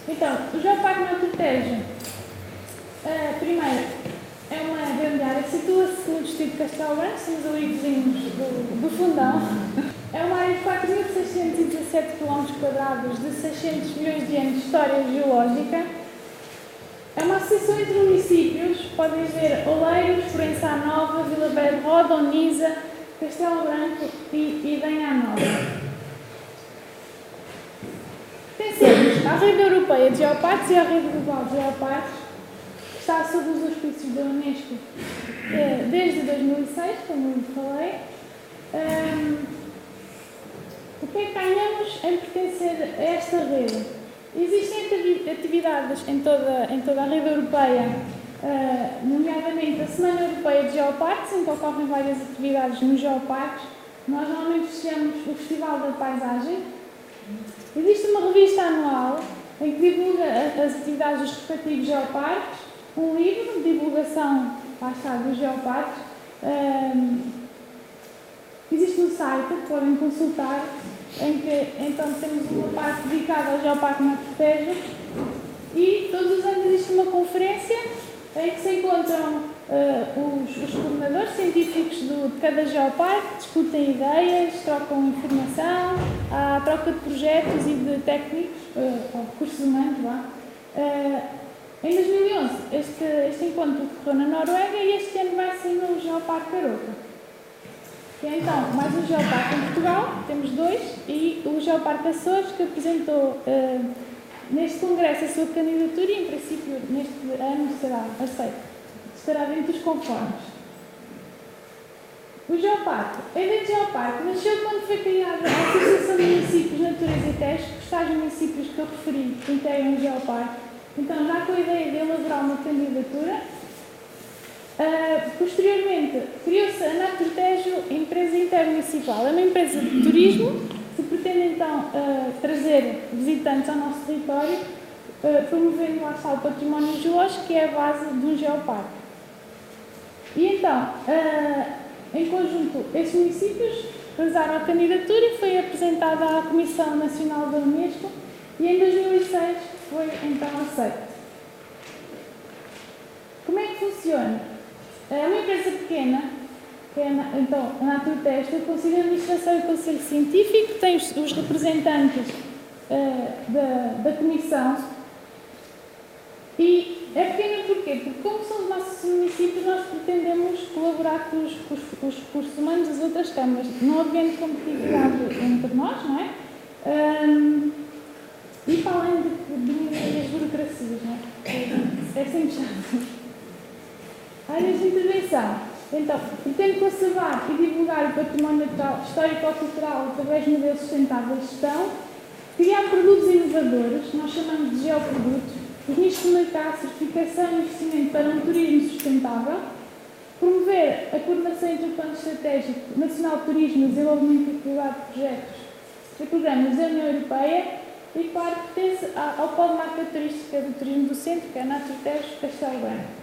Então, o Geoparque Natura Tejo, primeiro, é uma grande área, situa-se no distrito de Castelo Branco, somos ali vizinhos do Fundão. É uma área de 4.617 km², de 600 milhões de anos de história geológica. É uma associação entre municípios, podem ver Oleiros, Proença Nova, Vila Velha de Roda, Onisa, Castelo Branco e Idenha Nova. Pertencemos à Rede Europeia de Geoparques e à Rede Global de Geoparques, que está sob os auspícios da Unesco desde 2006, como eu falei. O que é que ganhamos em pertencer a esta rede? Existem atividades em toda a rede europeia, nomeadamente a Semana Europeia de Geoparques, em que ocorrem várias atividades nos geoparques. Nós normalmente fechamos o Festival da Paisagem. Existe uma revista anual em que divulga as atividades dos respectivos geoparques, um livro de divulgação, lá está, dos geoparques. Existe um site que podem consultar, em que então temos uma parte dedicada ao Geoparque Natura Tejo e todos os anos existe uma conferência em que se encontram os coordenadores científicos de cada geoparque, discutem ideias, trocam informação, há troca de projetos e de técnicos, ou recursos humanos, lá. Em 2011 este encontro ocorreu na Noruega e este ano vai ser no Geoparque Aroca. Que é então mais um geoparque em Portugal, temos dois, e o Geoparque Açores, que apresentou neste congresso a sua candidatura e, em princípio, neste ano será aceito. Estará dentro dos conformes. O Geoparque. A ideia de Geoparque nasceu quando foi criada a Associação de Municípios Natureza e Tejo, que os tais municípios que eu referi integram o Geoparque. Então, já com a ideia de elaborar uma candidatura. Posteriormente, criou-se a Natura Tejo, empresa intermunicipal. É uma empresa de turismo que pretende então trazer visitantes ao nosso território, promovendo lá está o património geológico, que é a base de um geoparque. E então, em conjunto, estes municípios realizaram a candidatura e foi apresentada à Comissão Nacional da Unesco e em 2006 foi então aceito. Como é que funciona? É uma empresa pequena, que é então, a Natura Tejo, tem o Conselho de Administração e o Conselho Científico, tem os representantes da Comissão. E é pequena porquê? Porque como são os nossos municípios, nós pretendemos colaborar com os recursos humanos das outras câmaras, não havendo competitividade entre nós, não é? E para além de diminuir as burocracias, não é? É sempre chato. Áreas de intervenção. Então, pretende conservar e divulgar o património natural, histórico-cultural através de modelos sustentáveis de gestão, criar produtos inovadores, nós chamamos de geoprodutos, os nichos de mercado, certificação e investimento para um turismo sustentável, promover a coordenação entre o Plano Estratégico Nacional de Turismo e Desenvolvimento Equilibrado de Projetos e programas da União Europeia e, claro, pertence ao polo marca turística do turismo do centro, que é a Natura Tejo Castelo Branco.